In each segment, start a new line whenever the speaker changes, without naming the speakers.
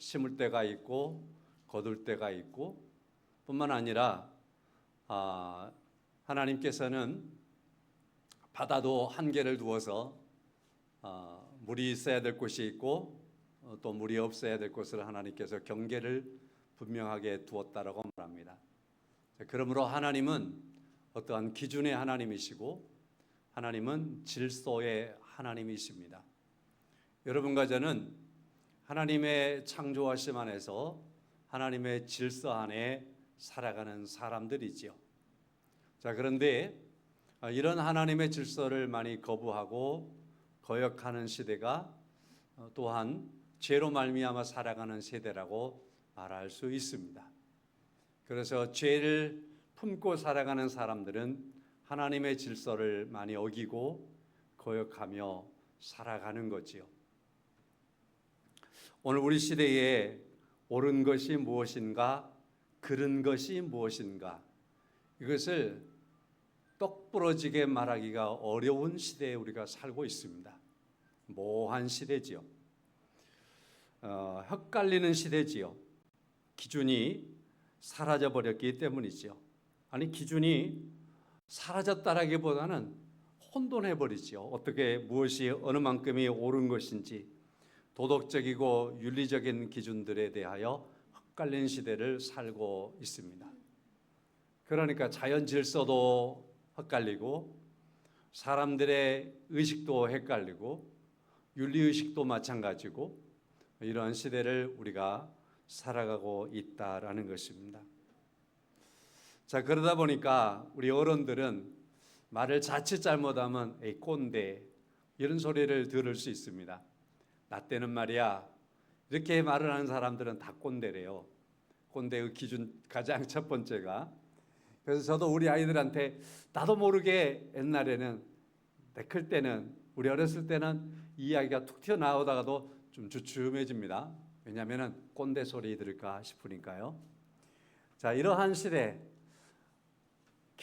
심을 때가 있고 거둘 때가 있고, 뿐만 아니라 하나님께서는 바다도 한계를 두어서 물이 있어야 될 곳이 있고 또 물이 없어야 될 곳을 하나님께서 경계를 분명하게 두었다라고 말합니다. 그러므로 하나님은 어떠한 기준의 하나님이시고 하나님은 질서의 하나님이십니다. 여러분과 저는 하나님의 창조하심 안에서 하나님의 질서 안에 살아가는 사람들이지요. 자, 그런데 이런 하나님의 질서를 많이 거부하고 거역하는 시대가 또한 죄로 말미암아 살아가는 세대라고 말할 수 있습니다. 그래서 죄를 품고 살아가는 사람들은 하나님의 질서를 많이 어기고 거역하며 살아가는 거지요. 오늘 우리 시대에 옳은 것이 무엇인가, 그른 것이 무엇인가, 이것을 똑부러지게 말하기가 어려운 시대에 우리가 살고 있습니다. 모호한 시대지요. 헷갈리는 시대지요. 기준이 사라져버렸기 때문이지요. 아니, 기준이 사라졌다라기보다는 혼돈해버리지요. 어떻게 무엇이 어느 만큼이 옳은 것인지 도덕적이고 윤리적인 기준들에 대하여 헷갈린 시대를 살고 있습니다. 그러니까 자연 질서도 헷갈리고 사람들의 의식도 헷갈리고 윤리의식도 마찬가지고 이러한 시대를 우리가 살아가고 있다라는 것입니다. 자, 그러다 보니까 우리 어른들은 말을 자칫 잘못하면 에이 꼰대 이런 소리를 들을 수 있습니다. 나 때는 말이야, 이렇게 말을 하는 사람들은 다 꼰대래요. 꼰대의 기준 가장 첫 번째가, 그래서 저도 우리 아이들한테 나도 모르게 옛날에는 내 클 때는 우리 어렸을 때는 이 이야기가 툭 튀어나오다가도 좀 주춤해집니다. 왜냐하면 꼰대 소리 들을까 싶으니까요. 자, 이러한 시대,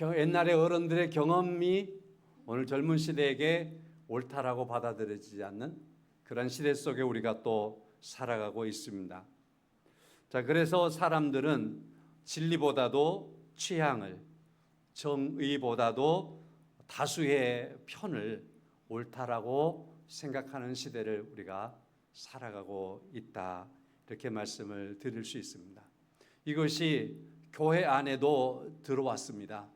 옛날의 어른들의 경험이 오늘 젊은 시대에게 옳다라고 받아들여지지 않는 그런 시대 속에 우리가 또 살아가고 있습니다. 자, 그래서 사람들은 진리보다도 취향을, 정의보다도 다수의 편을 옳다라고 생각하는 시대를 우리가 살아가고 있다, 이렇게 말씀을 드릴 수 있습니다. 이것이 교회 안에도 들어왔습니다.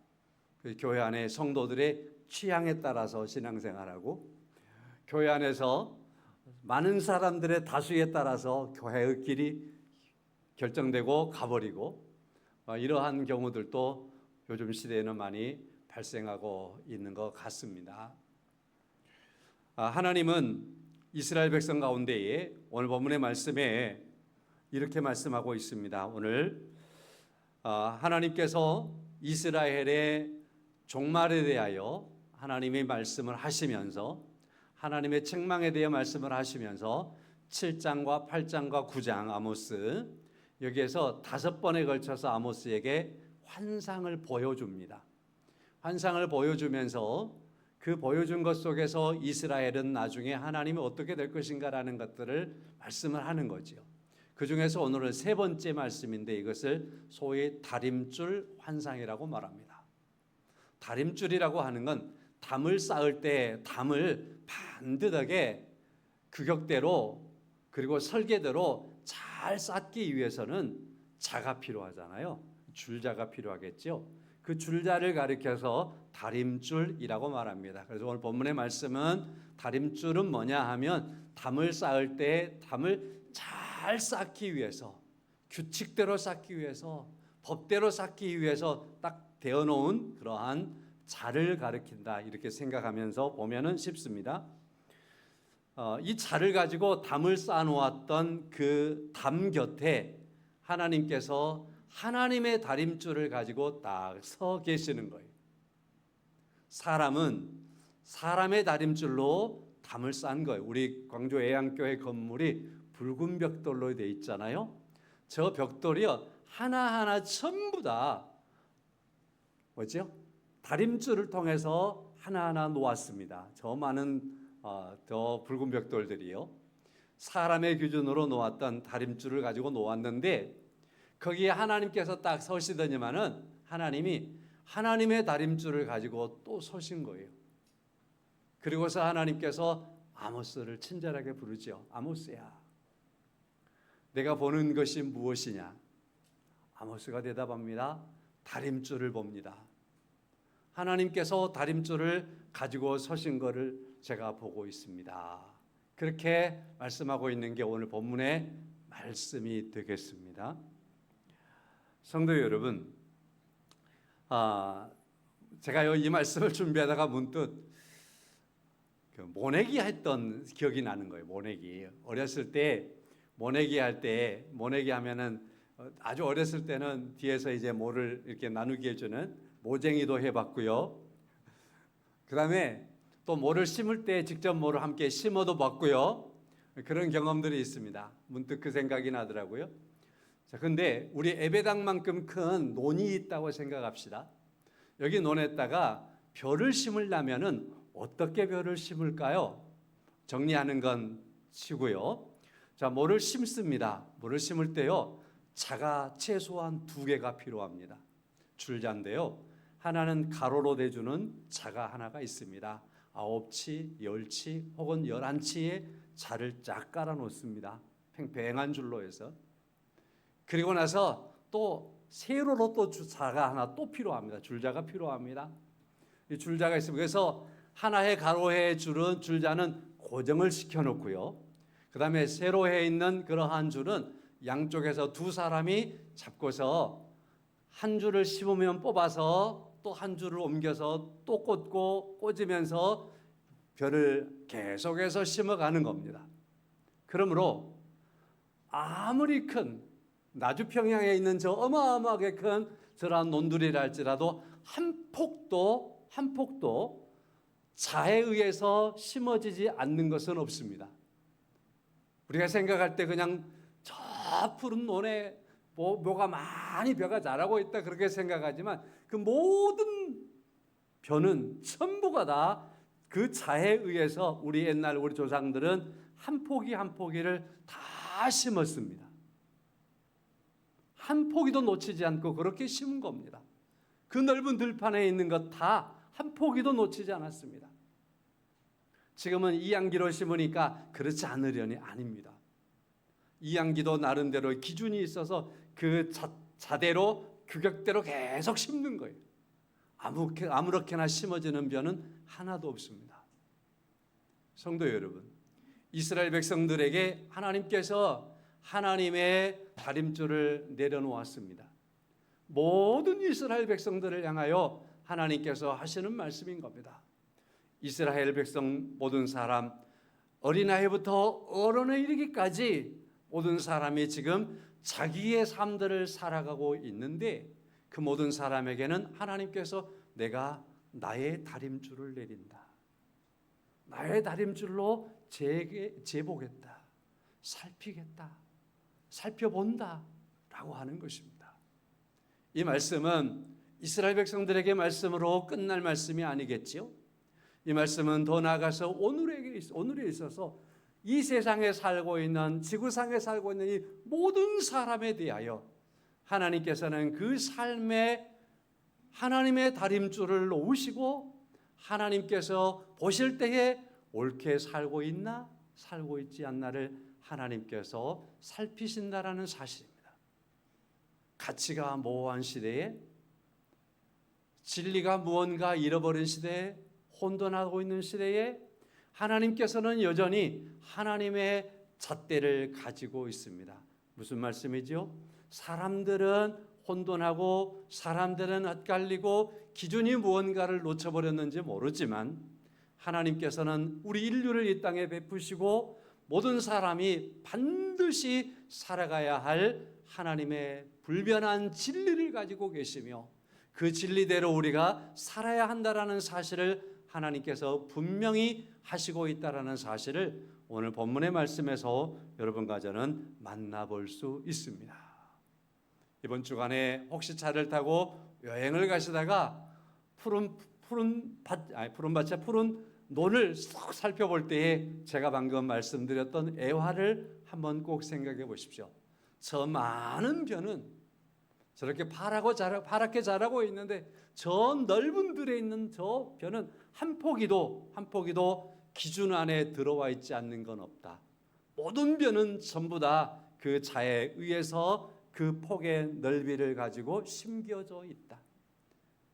교회 안에 성도들의 취향에 따라서 신앙생활하고 교회 안에서 많은 사람들의 다수에 따라서 교회의 길이 결정되고 가버리고 이러한 경우들도 요즘 시대에는 많이 발생하고 있는 것 같습니다. 하나님은 이스라엘 백성 가운데에 오늘 본문의 말씀에 이렇게 말씀하고 있습니다. 오늘 하나님께서 이스라엘의 종말에 대하여 하나님의 말씀을 하시면서 하나님의 책망에 대해 말씀을 하시면서 7장과 8장과 9장 아모스, 여기에서 5번에 걸쳐서 아모스에게 환상을 보여줍니다. 환상을 보여주면서 그 보여준 것 속에서 이스라엘은 나중에 하나님이 어떻게 될 것인가라는 것들을 말씀을 하는 거죠. 그 중에서 오늘은 세 번째 말씀인데 이것을 소위 다림줄 환상이라고 말합니다. 다림줄이라고 하는 건 담을 쌓을 때 담을 반듯하게 규격대로 그리고 설계대로 잘 쌓기 위해서는 자가 필요하잖아요. 줄자가 필요하겠죠. 그 줄자를 가리켜서 다림줄이라고 말합니다. 그래서 오늘 본문의 말씀은 다림줄은 뭐냐 하면 담을 쌓을 때 담을 잘 쌓기 위해서, 규칙대로 쌓기 위해서, 법대로 쌓기 위해서 딱 되어놓은 그러한 자를 가리킨다, 이렇게 생각하면서 보면은 쉽습니다. 이 자를 가지고 담을 쌓아놓았던 그 담 곁에 하나님께서 하나님의 다림줄을 가지고 딱 서 계시는 거예요. 사람은 사람의 다림줄로 담을 쌓은 거예요. 우리 광주 애양교회 건물이 붉은 벽돌로 되어 있잖아요. 저 벽돌이요, 하나하나 전부 다 뭐죠? 다림줄을 통해서 하나하나 놓았습니다. 저 많은 저 붉은 벽돌들이요. 사람의 기준으로 놓았던 다림줄을 가지고 놓았는데 거기에 하나님께서 딱 서시더니만은 하나님이 하나님의 다림줄을 가지고 또 서신 거예요. 그리고서 하나님께서 아모스를 친절하게 부르죠. 아모스야, 내가 보는 것이 무엇이냐? 아모스가 대답합니다. 다림줄을 봅니다. 하나님께서 다림줄을 가지고 서신 것을 제가 보고 있습니다. 그렇게 말씀하고 있는 게 오늘 본문의 말씀이 되겠습니다. 성도 여러분, 제가 이 말씀을 준비하다가 문득 모내기 했던 기억이 나는 거예요. 모내기. 어렸을 때 모내기 할 때, 모내기 하면은 아주 어렸을 때는 뒤에서 이제 모를 이렇게 나누게 해주는 모쟁이도 해봤고요. 그 다음에 또 모를 심을 때 직접 모를 함께 심어도 봤고요. 그런 경험들이 있습니다. 문득 그 생각이 나더라고요. 자, 근데 우리 예배당만큼 큰 논이 있다고 생각합시다. 여기 논에다가 벼를 심으려면은 어떻게 벼를 심을까요? 정리하는 건 치고요. 자, 모를 심습니다. 모를 심을 때요, 자가 최소한 2개가 필요합니다. 줄자인데요, 하나는 가로로 대주는 자가 하나가 있습니다. 9치, 10치 혹은 11치의 자를 쫙 깔아 놓습니다. 팽팽한 줄로 해서. 그리고 나서 또 세로로 또 자가 하나 또 필요합니다. 줄자가 필요합니다. 이 줄자가 있습니다. 그래서 하나의 가로의 줄자는 고정을 시켜놓고요. 그 다음에 세로에 있는 그러한 줄은 양쪽에서 2사람이 잡고서 한 줄을 심으면 뽑아서 또 한 줄을 옮겨서 또 꽂고 꽂으면서 벼를 계속해서 심어가는 겁니다. 그러므로 아무리 큰 나주평양에 있는 저 어마어마하게 큰 저러한 논두리라 할지라도 한 폭도 자에 의해서 심어지지 않는 것은 없습니다. 우리가 생각할 때 그냥 저 푸른 논에 묘가 많이 벼가 자라고 있다 그렇게 생각하지만 그 모든 벼는 전부가 다 그 자에 의해서 우리 옛날 우리 조상들은 한 포기 한 포기를 다 심었습니다. 한 포기도 놓치지 않고 그렇게 심은 겁니다. 그 넓은 들판에 있는 것 다 한 포기도 놓치지 않았습니다. 지금은 이양기로 심으니까 그렇지 않으려니 아닙니다. 이양기도 나름대로 기준이 있어서 그 자대로 규격대로 계속 심는 거예요. 아무렇게나 심어지는 벼는 하나도 없습니다. 성도 여러분, 이스라엘 백성들에게 하나님께서 하나님의 다림줄을 내려놓았습니다. 모든 이스라엘 백성들을 향하여 하나님께서 하시는 말씀인 겁니다. 이스라엘 백성 모든 사람, 어린아이부터 어른에 이르기까지 모든 사람이 지금 자기의 삶들을 살아가고 있는데 그 모든 사람에게는 하나님께서 내가 나의 다림줄을 내린다. 나의 다림줄로 재보겠다. 살피겠다. 살펴본다. 라고 하는 것입니다. 이 말씀은 이스라엘 백성들에게 말씀으로 끝날 말씀이 아니겠지요? 이 말씀은 더 나아가서 오늘에 있어서 이 세상에 살고 있는 지구상에 살고 있는 이 모든 사람에 대하여 하나님께서는 그 삶에 하나님의 다림줄을 놓으시고 하나님께서 보실 때에 옳게 살고 있나 살고 있지 않나를 하나님께서 살피신다라는 사실입니다. 가치가 모호한 시대에 진리가 무언가 잃어버린 시대에 혼돈하고 있는 시대에 하나님께서는 여전히 하나님의 잣대를 가지고 있습니다. 무슨 말씀이죠? 사람들은 혼돈하고 사람들은 엇갈리고 기준이 무언가를 놓쳐버렸는지 모르지만 하나님께서는 우리 인류를 이 땅에 베푸시고 모든 사람이 반드시 살아가야 할 하나님의 불변한 진리를 가지고 계시며 그 진리대로 우리가 살아야 한다라는 사실을 하나님께서 분명히 하시고 있다라는 사실을 오늘 본문의 말씀에서 여러분과 저는 만나볼 수 있습니다. 이번 주간에 혹시 차를 타고 여행을 가시다가 푸른 논을 쏙 살펴볼 때에 제가 방금 말씀드렸던 애화를 한번 꼭 생각해 보십시오. 저 많은 벼는 저렇게 파랗게 자라고 있는데 저 넓은 들에 있는 저 벼는 한 포기도 기준 안에 들어와 있지 않는 건 없다. 모든 벼는 전부 다 그 자에 의해서 그 폭의 넓이를 가지고 심겨져 있다.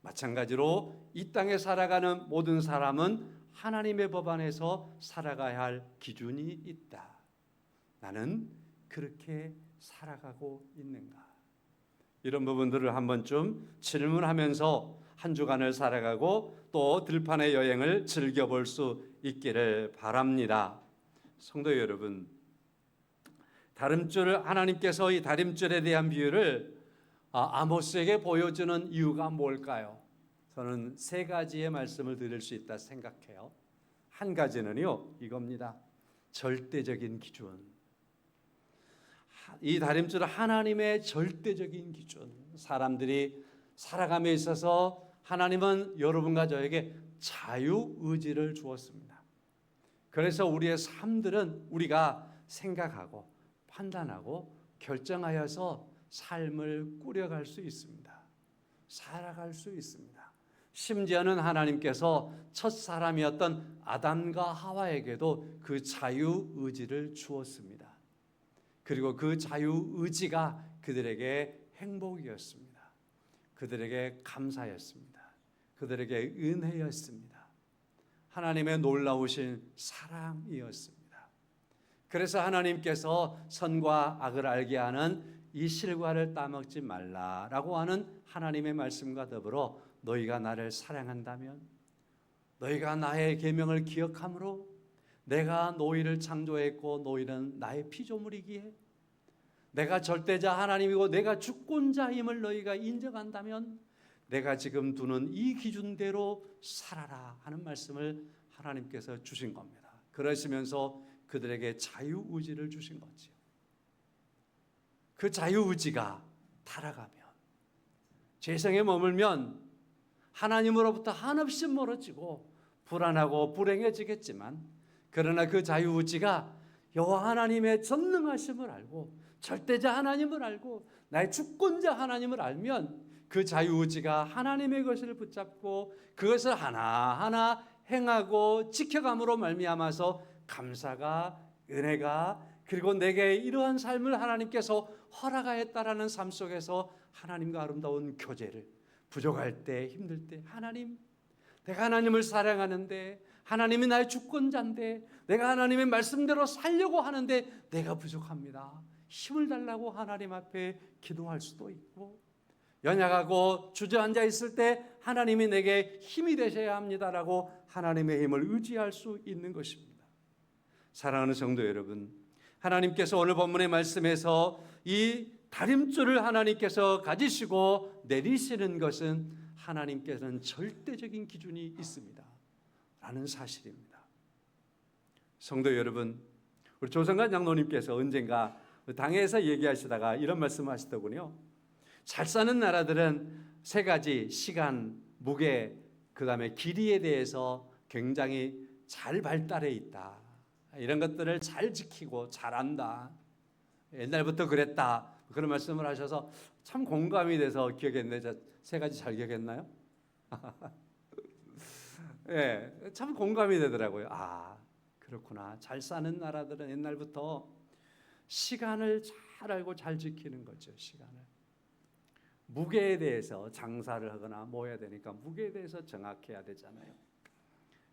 마찬가지로 이 땅에 살아가는 모든 사람은 하나님의 법 안에서 살아가야 할 기준이 있다. 나는 그렇게 살아가고 있는가? 이런 부분들을 한번 좀 질문하면서 한 주간을 살아가고 또 들판의 여행을 즐겨볼 수 있기를 바랍니다. 성도 여러분, 다림줄, 하나님께서 이 다림줄에 대한 비유를 아모스에게 보여주는 이유가 뭘까요? 저는 세 가지의 말씀을 드릴 수 있다 생각해요. 한 가지는요, 이겁니다. 절대적인 기준. 이 다림줄은 하나님의 절대적인 기준. 사람들이 살아감에 있어서 하나님은 여러분과 저에게 자유의지를 주었습니다. 그래서 우리의 삶들은 우리가 생각하고 판단하고 결정하여서 삶을 꾸려갈 수 있습니다. 살아갈 수 있습니다. 심지어는 하나님께서 첫 사람이었던 아담과 하와에게도 그 자유의지를 주었습니다. 그리고 그 자유의지가 그들에게 행복이었습니다. 그들에게 감사였습니다. 그들에게 은혜였습니다. 하나님의 놀라우신 사랑이었습니다. 그래서 하나님께서 선과 악을 알게 하는 이 실과를 따먹지 말라라고 하는 하나님의 말씀과 더불어 너희가 나를 사랑한다면, 너희가 나의 계명을 기억함으로 내가 너희를 창조했고 너희는 나의 피조물이기에 내가 절대자 하나님이고 내가 주권자임을 너희가 인정한다면 내가 지금 두는 이 기준대로 살아라 하는 말씀을 하나님께서 주신 겁니다. 그러시면서 그들에게 자유의지를 주신 거지요. 그 자유의지가 타락하면, 죄성에 머물면 하나님으로부터 한없이 멀어지고 불안하고 불행해지겠지만, 그러나 그 자유의지가 여호와 하나님의 전능하심을 알고 절대자 하나님을 알고 나의 주권자 하나님을 알면 그 자유의지가 하나님의 것을 붙잡고 그것을 하나하나 행하고 지켜감으로 말미암아서 감사가, 은혜가, 그리고 내게 이러한 삶을 하나님께서 허락하였다라는 삶 속에서 하나님과 아름다운 교제를, 부족할 때, 힘들 때, 하나님, 내가 하나님을 사랑하는데, 하나님이 나의 주권자인데, 내가 하나님의 말씀대로 살려고 하는데 내가 부족합니다. 힘을 달라고 하나님 앞에 기도할 수도 있고, 연약하고 주저앉아 있을 때 하나님이 내게 힘이 되셔야 합니다라고 하나님의 힘을 의지할 수 있는 것입니다. 사랑하는 성도 여러분, 하나님께서 오늘 본문의 말씀에서 이 다림줄을 하나님께서 가지시고 내리시는 것은 하나님께서는 절대적인 기준이 있습니다 라는 사실입니다. 성도 여러분, 우리 조성관 장로님께서 언젠가 당에서 얘기하시다가 이런 말씀을 하시더군요. 잘 사는 나라들은 세 가지, 시간, 무게, 그 다음에 길이에 대해서 굉장히 잘 발달해 있다. 이런 것들을 잘 지키고 잘한다. 옛날부터 그랬다. 그런 말씀을 하셔서 참 공감이 돼서 기억했는데, 저 세 가지 잘 기억했나요? 예, 참 공감이 되더라고요. 아, 그렇구나. 잘 사는 나라들은 옛날부터 시간을 잘 알고 잘 지키는 거죠. 시간을. 무게에 대해서 장사를 하거나 뭐 해야 되니까 무게에 대해서 정확해야 되잖아요.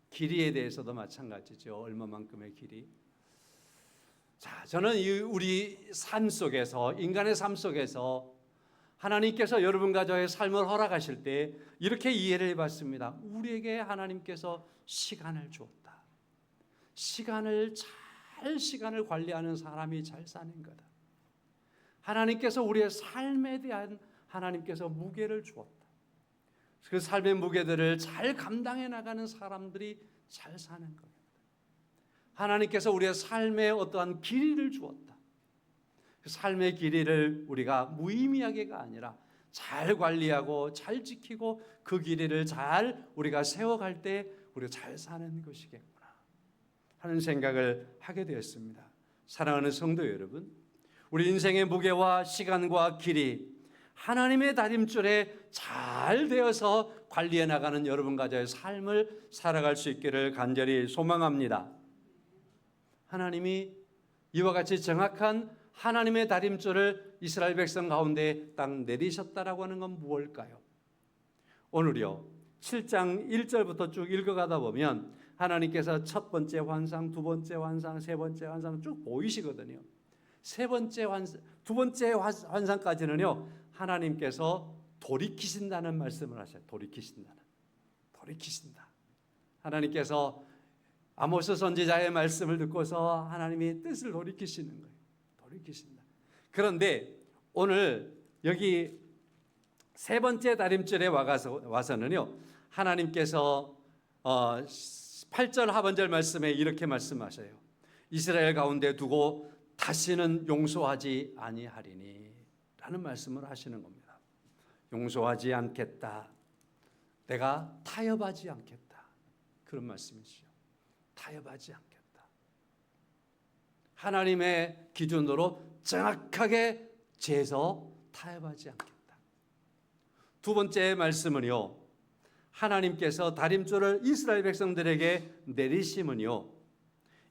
길이에 대해서도 마찬가지죠. 얼마만큼의 길이. 자, 저는 우리 삶 속에서, 인간의 삶 속에서 하나님께서 여러분과 저의 삶을 허락하실 때 이렇게 이해를 해봤습니다. 우리에게 하나님께서 시간을 주었다. 시간을 관리하는 사람이 잘 사는 거다. 하나님께서 우리의 삶에 대한 하나님께서 무게를 주었다. 그 삶의 무게들을 잘 감당해 나가는 사람들이 잘 사는 겁니다. 하나님께서 우리의 삶에 어떠한 길이를 주었다. 그 삶의 길이를 우리가 무의미하게가 아니라 잘 관리하고 잘 지키고 그 길이를 잘 우리가 세워갈 때 우리가 잘 사는 것이겠구나 하는 생각을 하게 되었습니다. 사랑하는 성도 여러분, 우리 인생의 무게와 시간과 길이 하나님의 다림줄에 잘 되어서 관리해 나가는 여러분 가정의 삶을 살아갈 수 있기를 간절히 소망합니다. 하나님이 이와 같이 정확한 하나님의 다림줄을 이스라엘 백성 가운데 딱 내리셨다라고 하는 건 무엇일까요? 오늘요 7장 1절부터 쭉 읽어가다 보면 하나님께서 첫 번째 환상, 두 번째 환상, 세 번째 환상 쭉 보이시거든요. 두 번째 환상까지는요 하나님께서 돌이키신다는 말씀을 하셔요. 돌이키신다. 하나님께서 아모스 선지자의 말씀을 듣고서 하나님이 뜻을 돌이키시는 거예요. 돌이키신다. 그런데 오늘 여기 세 번째 다림줄에 와서는요 하나님께서 8절 하반절 말씀에 이렇게 말씀하셔요. 이스라엘 가운데 두고 다시는 용서하지 아니하리니 라는 말씀을 하시는 겁니다. 용서하지 않겠다. 내가 타협하지 않겠다. 그런 말씀이시죠. 타협하지 않겠다. 하나님의 기준으로 정확하게 재서 타협하지 않겠다. 두 번째 말씀은요. 하나님께서 다림줄을 이스라엘 백성들에게 내리심은요.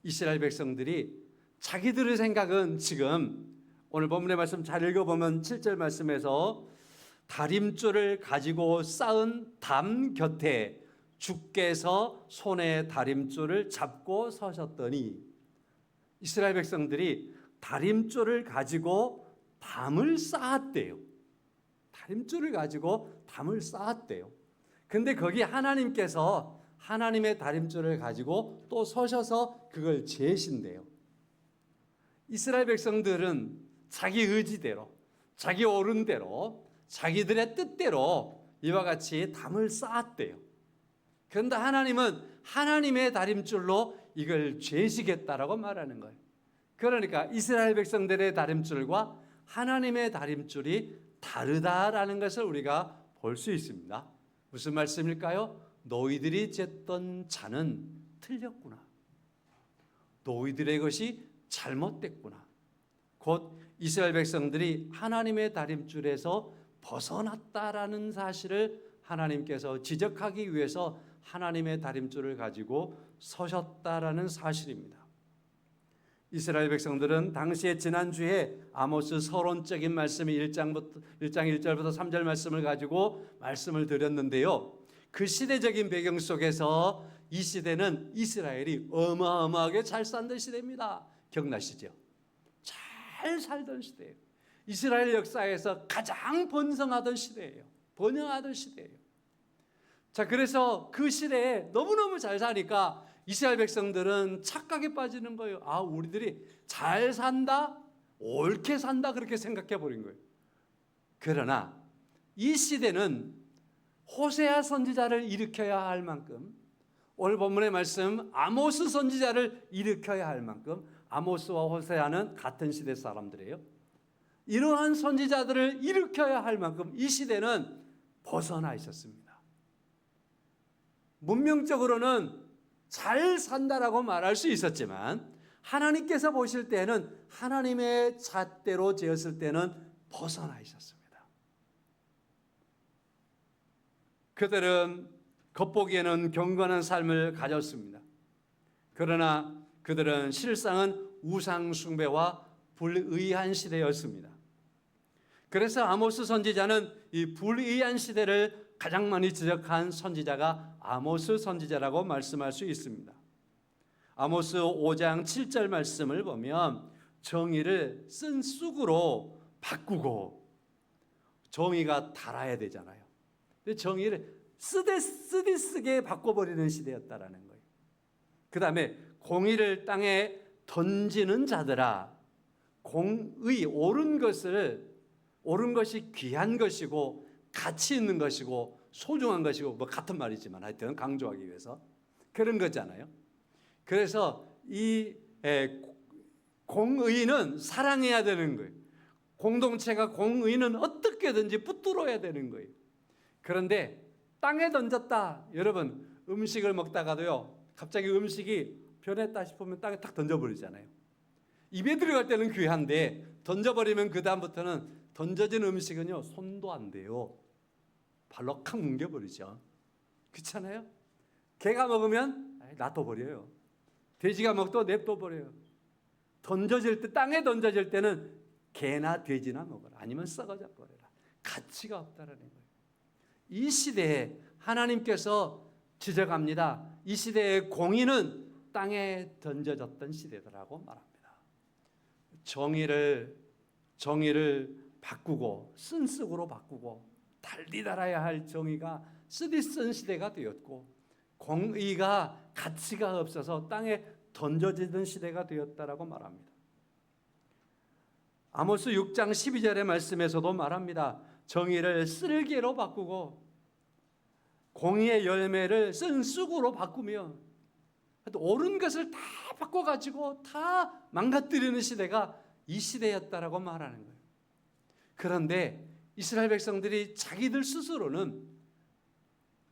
이스라엘 백성들이 자기들의 생각은 지금 오늘 본문의 말씀 잘 읽어보면 7절 말씀에서 다림줄을 가지고 쌓은 담 곁에 주께서 손에 다림줄을 잡고 서셨더니 이스라엘 백성들이 다림줄을 가지고 담을 쌓았대요. 다림줄을 가지고 담을 쌓았대요. 근데 거기 하나님께서 하나님의 다림줄을 가지고 또 서셔서 그걸 재신대요. 이스라엘 백성들은 자기 의지대로, 자기 옳은대로, 자기들의 뜻대로 이와 같이 담을 쌓았대요. 그런데 하나님은 하나님의 다림줄로 이걸 재시겠다라고 말하는 거예요. 그러니까 이스라엘 백성들의 다림줄과 하나님의 다림줄이 다르다라는 것을 우리가 볼 수 있습니다. 무슨 말씀일까요? 너희들이 쟀던 잔은 틀렸구나. 너희들의 것이 잘못됐구나. 곧 이스라엘 백성들이 하나님의 다림줄에서 벗어났다라는 사실을 하나님께서 지적하기 위해서 하나님의 다림줄을 가지고 서셨다라는 사실입니다. 이스라엘 백성들은 당시에 지난주에 아모스 서론적인 말씀이 1장 1절부터 3절 말씀을 가지고 말씀을 드렸는데요. 그 시대적인 배경 속에서 이 시대는 이스라엘이 어마어마하게 잘 살던 시대입니다. 기억나시죠? 잘 살던 시대예요. 이스라엘 역사에서 가장 번성하던 시대예요. 번영하던 시대예요. 자, 그래서 그 시대에 너무너무 잘 사니까 이스라엘 백성들은 착각에 빠지는 거예요. 아, 우리들이 잘 산다, 옳게 산다 그렇게 생각해 버린 거예요. 그러나 이 시대는 호세아 선지자를 일으켜야 할 만큼, 오늘 본문의 말씀 아모스 선지자를 일으켜야 할 만큼, 아모스와 호세아는 같은 시대 사람들이에요. 이러한 선지자들을 일으켜야 할 만큼 이 시대는 벗어나 있었습니다. 문명적으로는 잘 산다라고 말할 수 있었지만 하나님께서 보실 때는 하나님의 잣대로 재었을 때는 벗어나 있었습니다. 그들은 겉보기에는 경건한 삶을 가졌습니다. 그러나 그들은 실상은 우상 숭배와 불의한 시대였습니다. 그래서 아모스 선지자는 이 불의한 시대를 가장 많이 지적한 선지자가 아모스 선지자라고 말씀할 수 있습니다. 아모스 5장 7절 말씀을 보면 정의를 쓴 쑥으로 바꾸고, 정의가 달아야 되잖아요. 근데 정의를 쓰디쓰게 바꿔버리는 시대였다라는 거예요. 그 다음에 공의를 땅에 던지는 자들아, 공의, 옳은 것이 귀한 것이고 가치 있는 것이고 소중한 것이고 뭐 같은 말이지만 하여튼 강조하기 위해서 그런 거잖아요. 그래서 이 공의는 사랑해야 되는 거예요. 공동체가 공의는 어떻게든지 붙들어야 되는 거예요. 그런데 땅에 던졌다. 여러분, 음식을 먹다가도요, 갑자기 음식이 변했다 싶으면 땅에 탁 던져버리잖아요. 입에 들어갈 때는 귀한데 던져버리면 그 다음부터는 던져진 음식은요, 손도 안 돼요. 발로 칵 뭉개버리죠. 그렇잖아요? 개가 먹으면 놔둬버려요. 돼지가 먹도 냅둬버려요. 던져질 때, 땅에 던져질 때는 개나 돼지나 먹어라. 아니면 썩어져 버려라. 가치가 없다라는 거예요. 이 시대에 하나님께서 지적합니다. 이 시대의 공의는 땅에 던져졌던 시대더라고 말합니다. 정의를 바꾸고 쓴쓰고로 바꾸고 달리 달아야 할 정의가 쓰디쓴 시대가 되었고, 공의가 가치가 없어서 땅에 던져지던 시대가 되었다라고 말합니다. 아모스 6장 12절의 말씀에서도 말합니다. 정의를 쓸개로 바꾸고 공의의 열매를 쓴쑥으로 바꾸며 옳은 것을 다 바꿔가지고 다 망가뜨리는 시대가 이 시대였다라고 말하는 거예요. 그런데 이스라엘 백성들이 자기들 스스로는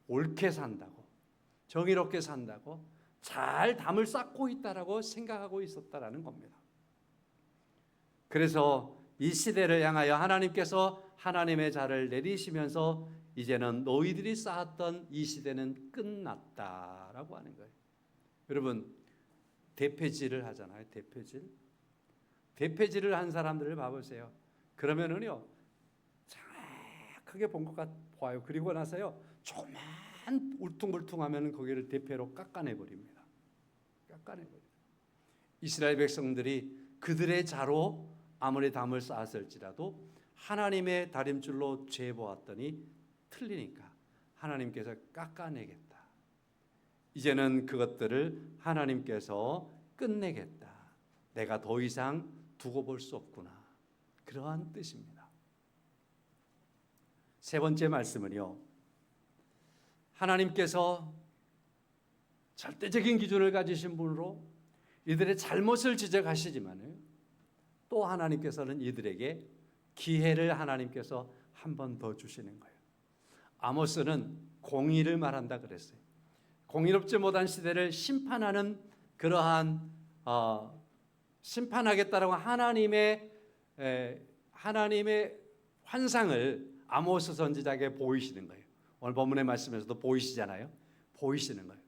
옳게 산다고, 정의롭게 산다고, 잘 담을 쌓고 있다라고 생각하고 있었다라는 겁니다. 그래서 이 시대를 향하여 하나님께서 하나님의 자를 내리시면서 이제는 너희들이 쌓았던 이 시대는 끝났다라고 하는 거예요. 여러분, 대패질을 하잖아요. 대패질을 한 사람들을 봐보세요. 그러면은요, 크게 본 것 같아요. 그리고 나서요, 조그만 울퉁불퉁하면 거기를 대패로 깎아내버립니다. 이스라엘 백성들이 그들의 자로 아무리 담을 쌓았을지라도 하나님의 다림줄로 재보았더니 틀리니까 하나님께서 깎아내겠다. 이제는 그것들을 하나님께서 끝내겠다. 내가 더 이상 두고 볼 수 없구나. 그러한 뜻입니다. 세 번째 말씀은요, 하나님께서 절대적인 기준을 가지신 분으로 이들의 잘못을 지적하시지만 또 하나님께서는 이들에게 기회를 하나님께서 한 번 더 주시는 거예요. 아모스는 공의를 말한다 그랬어요. 공의롭지 못한 시대를 심판하는 그러한 심판하겠다라고 하나님의 환상을 아모스 선지자에게 보이시는 거예요. 오늘 본문의 말씀에서도 보이시잖아요. 보이시는 거예요.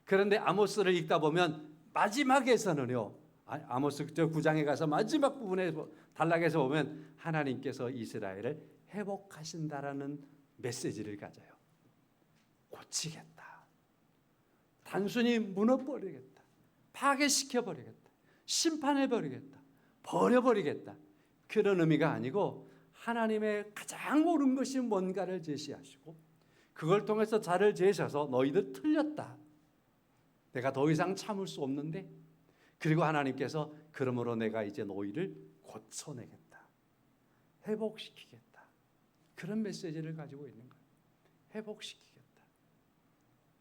그런데 아모스를 읽다 보면 마지막에서는요, 아모스 9장에 가서 마지막 부분에 단락에서 보면 하나님께서 이스라엘을 회복하신다라는 메시지를 가져요. 고치겠다. 단순히 무너버리겠다. 파괴시켜버리겠다. 심판해버리겠다. 버려버리겠다. 그런 의미가 아니고 하나님의 가장 옳은 것이 뭔가를 제시하시고 그걸 통해서 자를 제시해서 너희들 틀렸다. 내가 더 이상 참을 수 없는데, 그리고 하나님께서 그러므로 내가 이제 너희를 고쳐내겠다. 회복시키겠다. 그런 메시지를 가지고 있는 거예요. 회복시키겠다.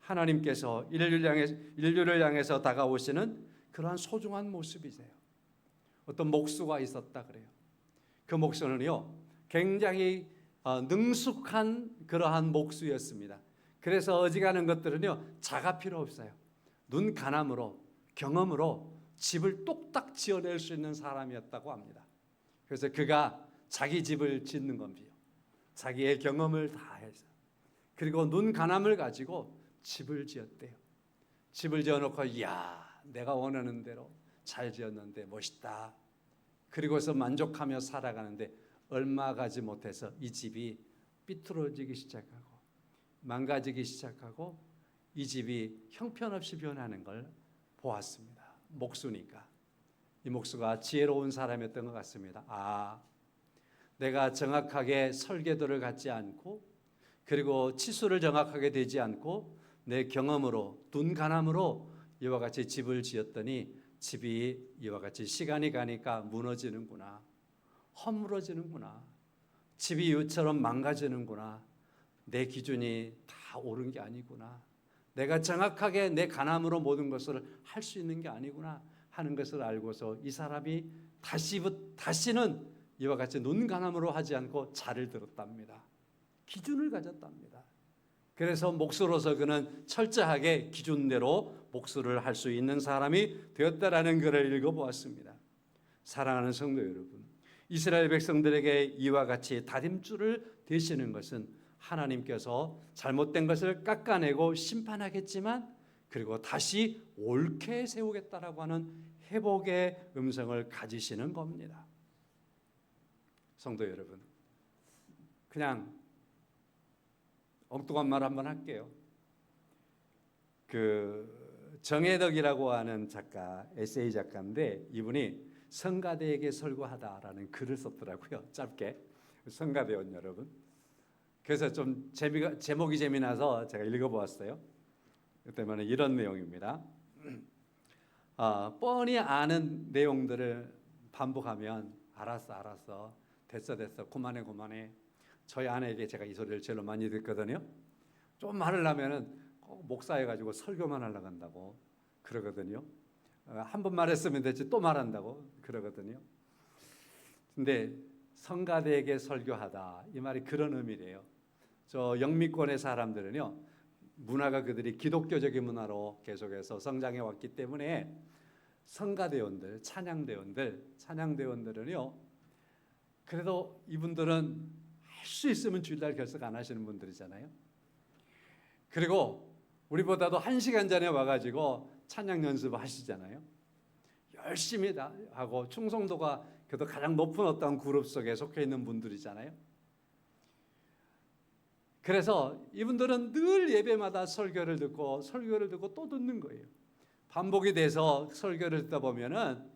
하나님께서 인류를 향해서 다가오시는 그러한 소중한 모습이세요. 어떤 목수가 있었다 그래요. 그 목수는요, 굉장히 능숙한 그러한 목수였습니다. 그래서 어지간한 것들은요, 자가 필요 없어요. 눈 가남으로, 경험으로 집을 똑딱 지어낼 수 있는 사람이었다고 합니다. 그래서 그가 자기 집을 짓는 겁니다. 자기의 경험을 다해서. 그리고 눈 가남을 가지고 집을 지었대요. 집을 지어놓고 이야, 내가 원하는 대로 잘 지었는데 멋있다. 그리고서 만족하며 살아가는데 얼마 가지 못해서 이 집이 삐뚤어지기 시작하고 망가지기 시작하고 이 집이 형편없이 변하는 걸 보았습니다. 목수니까. 이 목수가 지혜로운 사람이었던 것 같습니다. 내가 정확하게 설계도를 갖지 않고 그리고 치수를 정확하게 되지 않고 내 경험으로 눈 가남으로 이와 같이 집을 지었더니 집이 이와 같이 시간이 가니까 무너지는구나. 허물어지는구나. 집이 이처럼 망가지는구나. 내 기준이 다 옳은 게 아니구나. 내가 정확하게 내 가남으로 모든 것을 할 수 있는 게 아니구나 하는 것을 알고서 이 사람이 다시는 이와 같이 눈 가남으로 하지 않고 자를 들었답니다. 기준을 가졌답니다. 그래서 목수로서 그는 철저하게 기준대로 목수를 할 수 있는 사람이 되었다라는 것을 읽어보았습니다. 사랑하는 성도 여러분, 이스라엘 백성들에게 이와 같이 다림줄을 대시는 것은 하나님께서 잘못된 것을 깎아내고 심판하겠지만 그리고 다시 옳게 세우겠다라고 하는 회복의 음성을 가지시는 겁니다. 성도 여러분, 그냥 엉뚱한 말 한번 할게요. 정혜덕이라고 하는 작가, 에세이 작가인데 이분이 성가대에게 설교하다라는 글을 썼더라고요. 짧게. 성가대원 여러분. 그래서 좀 제목이 재미나서 제가 읽어보았어요. 그때문에 이런 내용입니다. 뻔히 아는 내용들을 반복하면 알았어 됐어 그만해. 저희 아내에게 제가 이 소리를 제일 많이 듣거든요. 좀 말을 하면은 꼭 목사해가지고 설교만 하려고 한다고 그러거든요. 한 번 말했으면 됐지 또 말한다고 그러거든요. 근데 성가대에게 설교하다 이 말이 그런 의미래요. 저 영미권의 사람들은요, 문화가 그들이 기독교적인 문화로 계속해서 성장해 왔기 때문에 성가대원들, 찬양대원들은요, 그래도 이분들은 할 수 있으면 주일날 결석 안 하시는 분들이잖아요. 그리고 우리보다도 1시간 전에 와가지고 찬양 연습하시잖아요. 열심히 하고 충성도가 그래도 가장 높은 어떤 그룹 속에 속해 있는 분들이잖아요. 그래서 이분들은 늘 예배마다 설교를 듣고 또 듣는 거예요. 반복이 돼서 설교를 듣다 보면은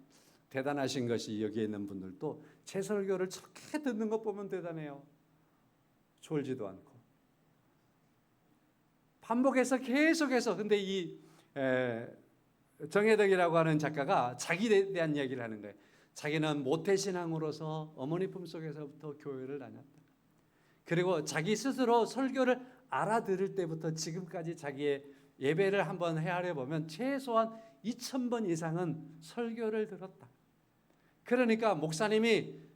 대단하신 것이 여기에 있는 분들도 제 설교를 저렇게 듣는 것 보면 대단해요. 졸지도 않고 반복해서 계속해서. 근데 이 정혜덕이라고 하는 작가가 자기에 대한 이야기를 하는 거예요. 자기는 모태신앙으로서 어머니 품속에서부터 교회를 다녔다. 그리고 자기 스스로 설교를 알아들을 때부터 지금까지 자기의 예배를 한번 헤아려 보면 최소한 2,000번 이상은 설교를 들었다. 그러니까 목사님이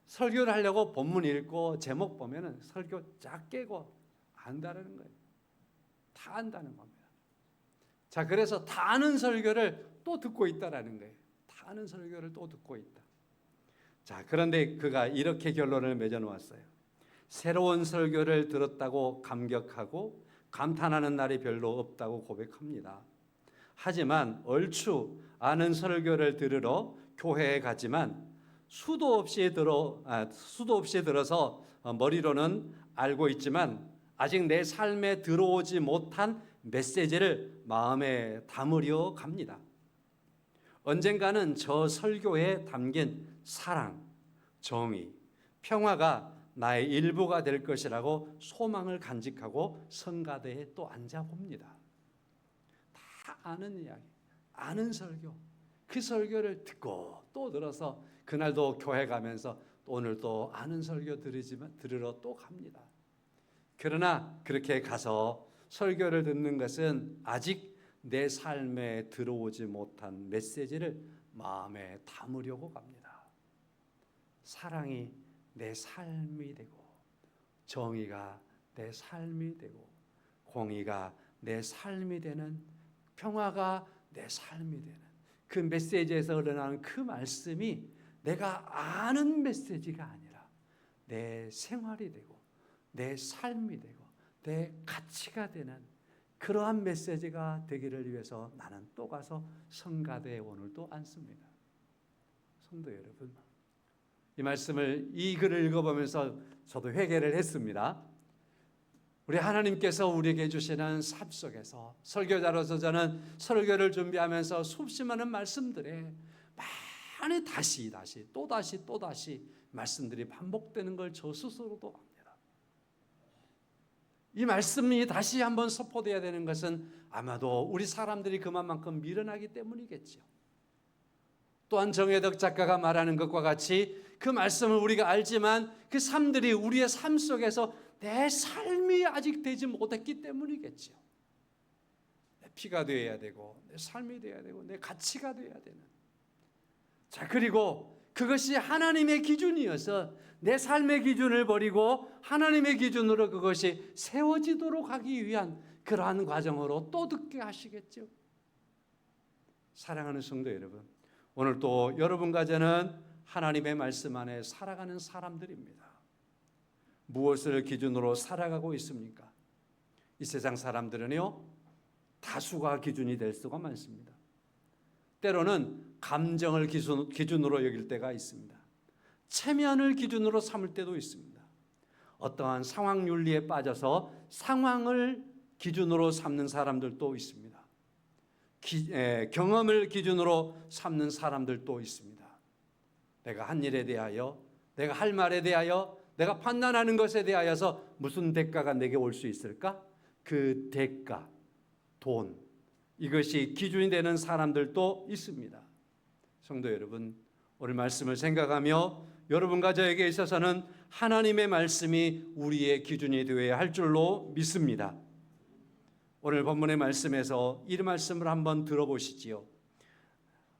설교를 하려고 본문 읽고 제목 보면은 설교 쫙 깨고 안다는 거예요. 다 안다는 겁니다. 자, 그래서 다 아는 설교를 또 듣고 있다라는 거예요. 다 아는 설교를 또 듣고 있다. 자, 그런데 그가 이렇게 결론을 맺어놓았어요. 새로운 설교를 들었다고 감격하고 감탄하는 날이 별로 없다고 고백합니다. 하지만 얼추 아는 설교를 들으러 교회에 가지만 수도 없이 들어서 머리로는 알고 있지만 아직 내 삶에 들어오지 못한 메시지를 마음에 담으려 갑니다. 언젠가는 저 설교에 담긴 사랑, 정의, 평화가 나의 일부가 될 것이라고 소망을 간직하고 성가대에 또 앉아봅니다. 다 아는 이야기, 아는 설교, 그 설교를 듣고 또 들어서 그날도 교회 가면서 오늘 또 아는 설교 들으러 또 갑니다. 그러나 그렇게 가서 설교를 듣는 것은 아직 내 삶에 들어오지 못한 메시지를 마음에 담으려고 갑니다. 사랑이 내 삶이 되고, 정의가 내 삶이 되고, 공의가 내 삶이 되는, 평화가 내 삶이 되는 그 메시지에서 흘러나오는 그 말씀이 내가 아는 메시지가 아니라 내 생활이 되고 내 삶이 되고 내 가치가 되는 그러한 메시지가 되기를 위해서 나는 또 가서 성가대에 오늘 또 앉습니다. 성도 여러분, 이 글을 읽어보면서 저도 회개를 했습니다. 우리 하나님께서 우리에게 주시는 삶 속에서 설교자로서 저는 설교를 준비하면서 수없이 많은 말씀들에 많이 다시 말씀들이 반복되는 걸 저 스스로도 압니다. 이 말씀이 다시 한번 선포되어야 되는 것은 아마도 우리 사람들이 그만큼 미련하기 때문이겠죠. 또한 정혜덕 작가가 말하는 것과 같이 그 말씀을 우리가 알지만 그 삶들이 우리의 삶 속에서 내 삶이 아직 되지 못했기 때문이겠죠. 내 피가 되어야 되고 내 삶이 되어야 되고 내 가치가 되어야 되는. 자, 그리고 그것이 하나님의 기준이어서 내 삶의 기준을 버리고 하나님의 기준으로 그것이 세워지도록 하기 위한 그러한 과정으로 또 듣게 하시겠죠. 사랑하는 성도 여러분, 오늘 또 여러분과 저는 하나님의 말씀 안에 살아가는 사람들입니다. 무엇을 기준으로 살아가고 있습니까? 이 세상 사람들은요, 다수가 기준이 될 수가 많습니다. 때로는 감정을 기준으로 여길 때가 있습니다. 체면을 기준으로 삼을 때도 있습니다. 어떠한 상황 윤리에 빠져서 상황을 기준으로 삼는 사람들도 있습니다. 경험을 기준으로 삼는 사람들도 있습니다. 내가 한 일에 대하여, 내가 할 말에 대하여, 내가 판단하는 것에 대하여서 무슨 대가가 내게 올 수 있을까? 그 대가, 돈, 이것이 기준이 되는 사람들도 있습니다. 성도 여러분, 오늘 말씀을 생각하며 여러분과 저에게 있어서는 하나님의 말씀이 우리의 기준이 되어야 할 줄로 믿습니다. 오늘 본문의 말씀에서 이 말씀을 한번 들어보시지요.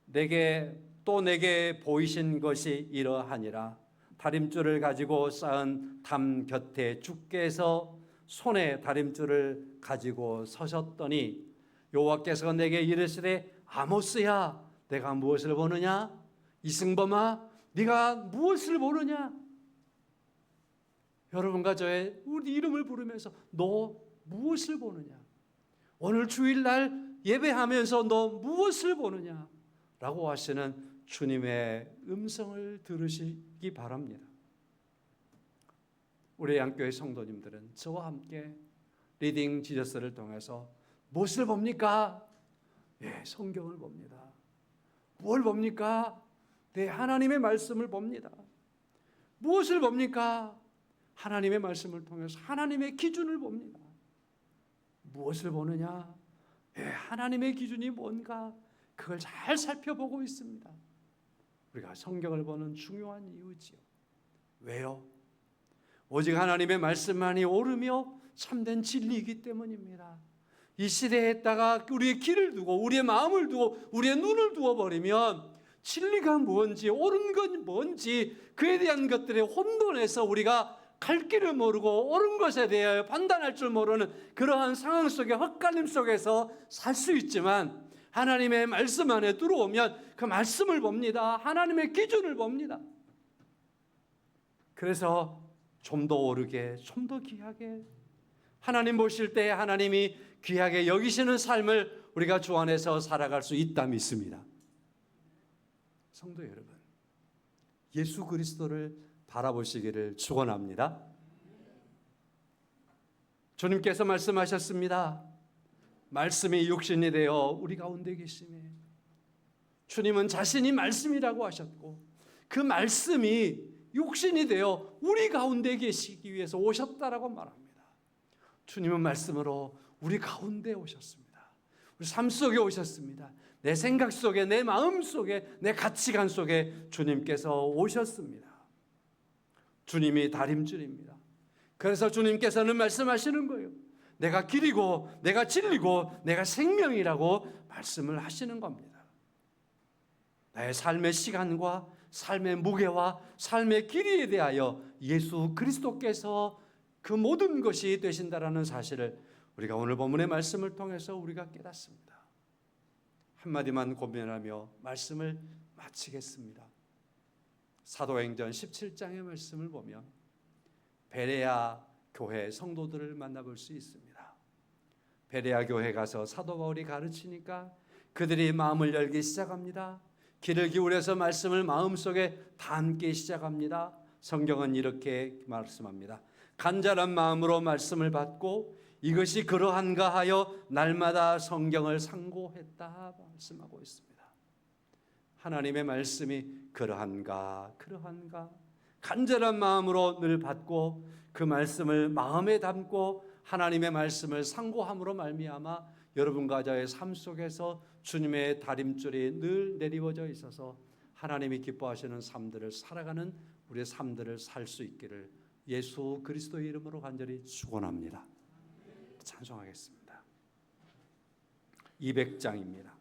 내게 보이신 것이 이러하니라. 다림줄을 가지고 쌓은 담 곁에 주께서 손에 다림줄을 가지고 서셨더니 여호와께서 내게 이르시되 아모스야, 내가 무엇을 보느냐? 이승범아, 네가 무엇을 보느냐? 여러분과 저의 우리 이름을 부르면서 너 무엇을 보느냐? 오늘 주일날 예배하면서 너 무엇을 보느냐? 라고 하시는 주님의 음성을 들으시기 바랍니다. 우리 양교회 성도님들은 저와 함께 리딩 지저스를 통해서 무엇을 봅니까? 예, 성경을 봅니다. 뭘 봅니까? 네, 하나님의 말씀을 봅니다. 무엇을 봅니까? 하나님의 말씀을 통해서 하나님의 기준을 봅니다. 무엇을 보느냐? 예, 하나님의 기준이 뭔가 그걸 잘 살펴보고 있습니다. 우리가 성경을 보는 중요한 이유지요. 왜요? 오직 하나님의 말씀만이 옳으며 참된 진리이기 때문입니다. 이 시대에다가 우리의 길을 두고 우리의 마음을 두고 우리의 눈을 두어 버리면 진리가 뭔지 옳은 건 뭔지 그에 대한 것들에 혼돈해서 우리가 갈 길을 모르고 옳은 것에 대하여 판단할 줄 모르는 그러한 상황 속에 헛갈림 속에서 살 수 있지만 하나님의 말씀 안에 들어오면 그 말씀을 봅니다. 하나님의 기준을 봅니다. 그래서 좀 더 오르게, 좀 더 귀하게 하나님 보실 때 하나님이 귀하게 여기시는 삶을 우리가 주 안에서 살아갈 수 있다 믿습니다. 성도 여러분, 예수 그리스도를 바라보시기를 축원합니다. 주님께서 말씀하셨습니다. 말씀이 육신이 되어 우리 가운데 계시매 주님은 자신이 말씀이라고 하셨고 그 말씀이 육신이 되어 우리 가운데 계시기 위해서 오셨다라고 말합니다. 주님은 말씀으로 우리 가운데 오셨습니다. 우리 삶 속에 오셨습니다. 내 생각 속에, 내 마음 속에, 내 가치관 속에 주님께서 오셨습니다. 주님이 다림줄입니다. 그래서 주님께서는 말씀하시는 거예요. 내가 길이고 내가 진리고 내가 생명이라고 말씀을 하시는 겁니다. 나의 삶의 시간과 삶의 무게와 삶의 길이에 대하여 예수 그리스도께서 그 모든 것이 되신다라는 사실을 우리가 오늘 본문의 말씀을 통해서 우리가 깨닫습니다. 한마디만 고민하며 말씀을 마치겠습니다. 사도행전 17장의 말씀을 보면 베레아 교회 성도들을 만나볼 수 있습니다. 베레아 교회 가서 사도 바울이 가르치니까 그들이 마음을 열기 시작합니다. 귀를 기울여서 말씀을 마음속에 담기 시작합니다. 성경은 이렇게 말씀합니다. 간절한 마음으로 말씀을 받고 이것이 그러한가 하여 날마다 성경을 상고했다 말씀하고 있습니다. 하나님의 말씀이 그러한가 간절한 마음으로 늘 받고 그 말씀을 마음에 담고 하나님의 말씀을 상고함으로 말미암아 여러분과 저의 삶 속에서 주님의 다림줄이 늘 내리워져 있어서 하나님이 기뻐하시는 삶들을 살아가는 우리의 삶들을 살 수 있기를 예수 그리스도의 이름으로 간절히 축원합니다. 찬송하겠습니다. 200장입니다.